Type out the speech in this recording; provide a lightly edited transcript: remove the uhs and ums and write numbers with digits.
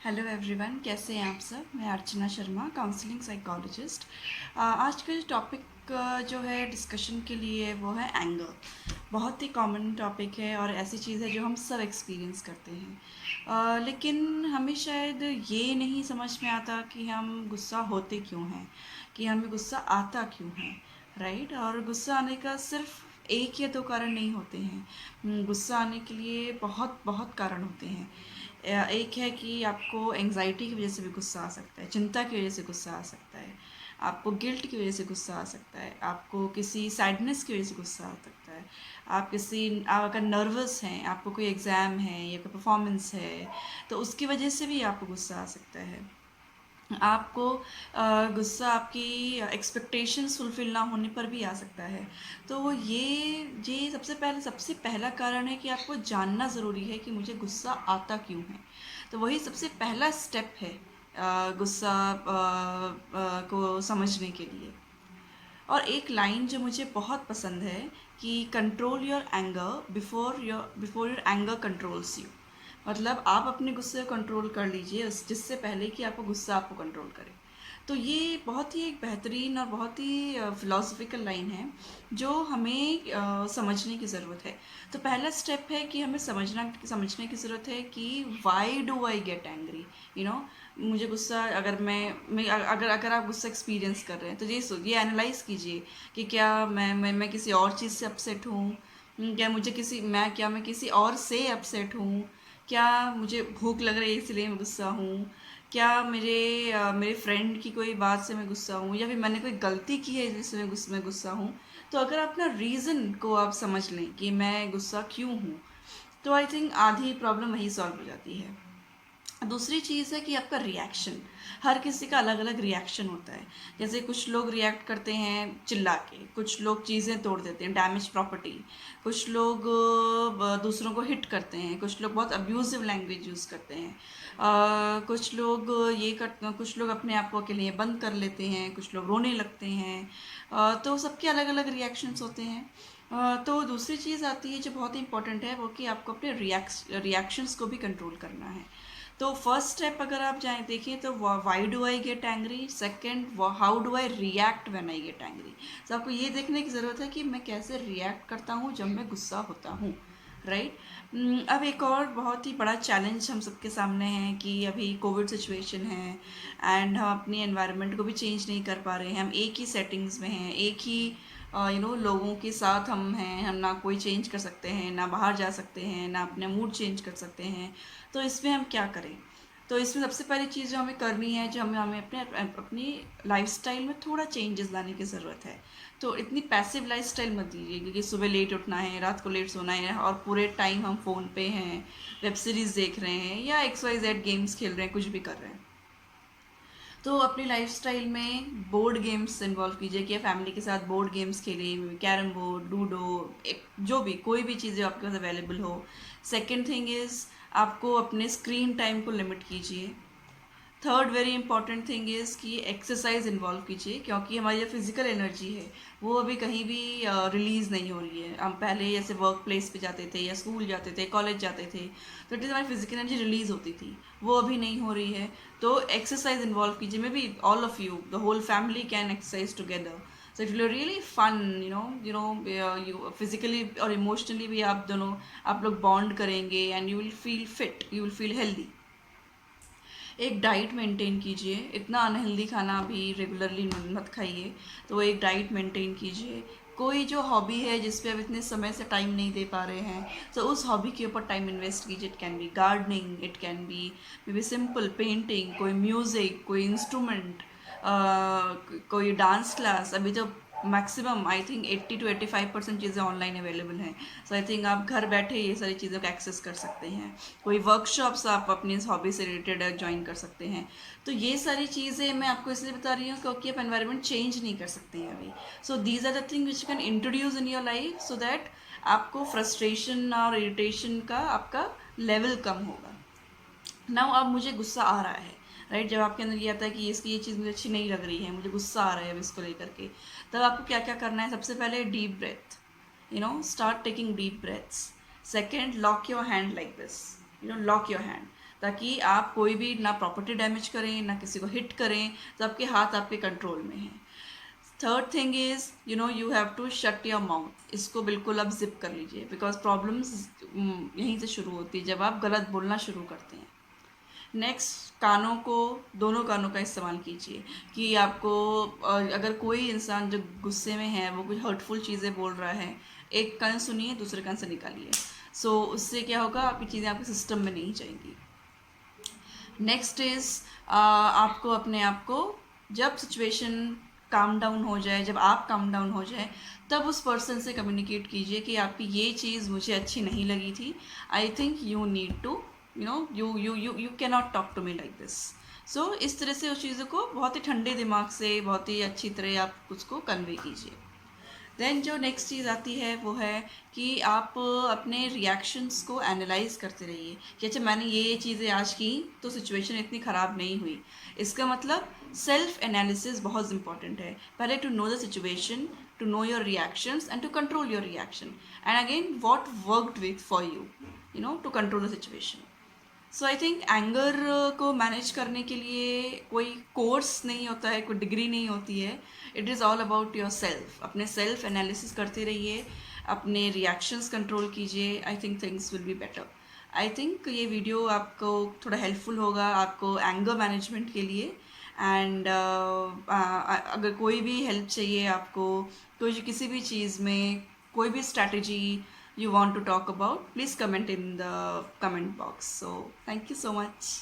Hello everyone, कैसे हैं आप सब। मैं अर्चना शर्मा, काउंसलिंग साइकोलॉजिस्ट। आज का जो टॉपिक जो है डिस्कशन के लिए वो है एंगर। बहुत ही कॉमन टॉपिक है और ऐसी चीज़ है जो हम सब एक्सपीरियंस करते हैं। लेकिन हमें शायद ये नहीं समझ में आता कि हम गुस्सा होते क्यों हैं, कि हमें गुस्सा आता क्यों है। राइट। और गुस्सा आने का सिर्फ एक या दो कारण नहीं होते हैं। गुस्सा आने के लिए बहुत बहुत कारण होते हैं। एक है कि आपको एंजाइटी की वजह से भी गुस्सा आ सकता है, चिंता की वजह से गुस्सा आ सकता है, आपको गिल्ट की वजह से गुस्सा आ सकता है, आपको किसी सैडनेस की वजह से गुस्सा आ सकता है, आप अगर नर्वस हैं, आपको कोई एग्ज़ाम है या कोई परफॉर्मेंस है तो उसकी वजह से भी आपको गुस्सा आ सकता है। आपको गुस्सा आपकी एक्सपेक्टेशंस फुलफ़िल ना होने पर भी आ सकता है। तो ये सबसे पहला कारण है कि आपको जानना ज़रूरी है कि मुझे गुस्सा आता क्यों है। तो वही सबसे पहला स्टेप है गुस्सा को समझने के लिए। और एक लाइन जो मुझे बहुत पसंद है कि control your anger before your anger controls you. मतलब आप अपने गुस्से को कंट्रोल कर लीजिए जिससे पहले कि आपको गुस्सा आपको कंट्रोल करे। तो ये बहुत ही एक बेहतरीन और बहुत ही फिलोसफिकल लाइन है जो हमें समझने की ज़रूरत है। तो पहला स्टेप है कि हमें समझने की ज़रूरत है कि why do I get angry. You know मुझे गुस्सा, मैं अगर अगर आप गुस्सा एक्सपीरियंस कर रहे हैं तो ये एनालाइज कीजिए कि क्या मैं किसी और चीज़ से अपसेट हूँ। क्या मैं किसी और से अपसेट हूँ। क्या मुझे भूख लग रही है इसलिए मैं गुस्सा हूँ। क्या मेरे फ्रेंड की कोई बात से मैं गुस्सा हूँ, या फिर मैंने कोई गलती की है जिससे मैं गुस्सा हूँ। तो अगर आप अपना रीज़न को आप समझ लें कि मैं गुस्सा क्यों हूँ, तो आई थिंक आधी प्रॉब्लम वहीं सॉल्व हो जाती है। दूसरी चीज़ है कि आपका रिएक्शन। हर किसी का अलग अलग रिएक्शन होता है। जैसे कुछ लोग रिएक्ट करते हैं चिल्ला के, कुछ लोग चीज़ें तोड़ देते हैं, डैमेज प्रॉपर्टी, कुछ लोग दूसरों को हिट करते हैं, कुछ लोग बहुत अब्यूजिव लैंग्वेज यूज़ करते हैं, कुछ लोग अपने आप को अकेले बंद कर लेते हैं, कुछ लोग रोने लगते हैं। तो सबके अलग अलग रिएक्शंस होते हैं। तो दूसरी चीज़ आती है जो बहुत ही इंपॉर्टेंट है, वो कि आपको अपने रिएक्शंस को भी कंट्रोल करना है। तो फर्स्ट स्टेप अगर आप जाएं देखें तो why do I get angry, second how do I react when I get angry. तो आपको ये देखने की ज़रूरत है कि मैं कैसे रिएक्ट करता हूँ जब मैं गुस्सा होता हूँ। राइट। अब एक और बहुत ही बड़ा चैलेंज हम सबके सामने है कि अभी कोविड सिचुएशन है एंड हम अपनी एनवायरनमेंट को भी चेंज नहीं कर पा रहे हैं। हम एक ही सेटिंग्स में हैं, एक ही लोगों के साथ हम हैं। हम ना कोई चेंज कर सकते हैं, ना बाहर जा सकते हैं, ना अपने मूड चेंज कर सकते हैं। तो इसमें हम क्या करें। तो इसमें सबसे पहली चीज़ जो हमें करनी है, जो हमें हमें अपनी लाइफस्टाइल में थोड़ा चेंजेस लाने की ज़रूरत है। तो इतनी पैसिव लाइफस्टाइल मत दीजिए, क्योंकि सुबह लेट उठना है, रात को लेट सोना है और पूरे टाइम हम फ़ोन पे हैं, वेब सीरीज़ देख रहे हैं या XYZ गेम्स खेल रहे हैं, कुछ भी कर रहे हैं। तो अपनी लाइफस्टाइल में बोर्ड गेम्स इन्वॉल्व कीजिए कि फैमिली के साथ बोर्ड गेम्स खेलिए, कैरम बोर्ड, लूडो, जो भी कोई भी चीज़ें आपके पास अवेलेबल हो। सेकेंड थिंग इज़ आपको अपने स्क्रीन टाइम को लिमिट कीजिए। Third very important thing is कि एक्सरसाइज इन्वॉल्व कीजिए, क्योंकि हमारी जो फिजिकल एनर्जी है वो अभी कहीं भी रिलीज़ नहीं हो रही है। हम पहले जैसे वर्क प्लेस पे जाते थे या स्कूल जाते थे, कॉलेज जाते थे, तो इट इज़ हमारी फिजिकल एनर्जी रिलीज़ होती थी, वो अभी नहीं हो रही है। तो एक्सरसाइज इन्वॉल्व कीजिए। Maybe all of you, the whole family can exercise together. So if you really fun, you physically और इमोशनली भी आप लोग बॉन्ड करेंगे and you will feel fit, you will feel healthy. एक diet maintain कीजिए। इतना unhealthy खाना भी रेगुलरली मत खाइए। तो एक डाइट मेंटेन कीजिए। कोई जो हॉबी है जिस पे आप इतने समय से टाइम नहीं दे पा रहे हैं, तो उस हॉबी के ऊपर टाइम इन्वेस्ट कीजिए। It can be gardening, it can be may be simple painting, कोई म्यूज़िक, कोई इंस्ट्रूमेंट, कोई डांस क्लास। अभी तो मैक्सिमम आई थिंक 80 to 85% चीज़ें ऑनलाइन अवेलेबल हैं। सो आई थिंक आप घर बैठे ये सारी चीज़ों को एक्सेस कर सकते हैं। कोई वर्कशॉप्स आप अपनी इस हॉबी से रिलेटेड ज्वाइन कर सकते हैं। तो ये सारी चीज़ें मैं आपको इसलिए बता रही हूँ क्योंकि आप एनवायरनमेंट चेंज नहीं कर सकते हैं अभी। So these are the thing which can introduce in your life so that आपको फ्रस्ट्रेशन और इरिटेशन का आपका लेवल कम होगा। नाउ अब मुझे गुस्सा आ रहा है, राइट। जब आपके अंदर ये आता है कि इसकी ये चीज़ मुझे अच्छी नहीं लग रही है, मुझे गुस्सा आ रहा है अब इसको लेकर के, तब आपको क्या क्या करना है। सबसे पहले deep breath, start taking deep breaths. Second, lock your hand like this, lock your hand. ताकि आप कोई भी ना प्रॉपर्टी डैमेज करें ना किसी को हिट करें, तो आपके हाथ आपके कंट्रोल में हैं। Third thing is you have to shut your mouth, इसको बिल्कुल आप जिप कर लीजिए, बिकॉज प्रॉब्लम्स यहीं से शुरू होती है जब आप गलत बोलना शुरू करते हैं। नेक्स्ट, कानों को, दोनों कानों का इस्तेमाल कीजिए कि आपको अगर कोई इंसान जो गुस्से में है वो कुछ हर्टफुल चीज़ें बोल रहा है, एक कान सुनिए, दूसरे कान से निकालिए। सो उससे क्या होगा, आपकी चीज़ें आपके सिस्टम में नहीं जाएंगी। नेक्स्ट इज़ आपको अपने आप को, जब सिचुएशन काम डाउन हो जाए, जब आप काम डाउन हो जाए, तब उस पर्सन से कम्युनिकेट कीजिए कि आपकी ये चीज़ मुझे अच्छी नहीं लगी थी, I think you need to you can not talk to me like this. So इस तरह से उस चीज़ों को बहुत ही ठंडे दिमाग से, बहुत ही अच्छी तरह आप उसको कन्वे कीजिए। देन जो नेक्स्ट चीज़ आती है वो है कि आप अपने रिएक्शंस को एनालाइज करते रहिए कि अच्छा, मैंने ये चीज़ें आज की तो सिचुएशन इतनी ख़राब नहीं हुई। इसका मतलब सेल्फ एनालिसिस बहुत इंपॉर्टेंट है, पहले to know the situation, to know your reactions and to control your reaction, and again what worked with for you to control the situation. So I think anger को manage करने के लिए कोई course नहीं होता है, कोई डिग्री नहीं होती है। It is all about your self. अपने सेल्फ एनालिसिस करते रहिए, अपने रिएक्शंस कंट्रोल कीजिए, I think things will be better. I think ये वीडियो आपको थोड़ा हेल्पफुल होगा आपको एंगर मैनेजमेंट के लिए। एंड अगर कोई भी हेल्प चाहिए आपको, कोई किसी भी चीज़ में, कोई भी strategy you want to talk about, please comment in the comment box. So thank you so much.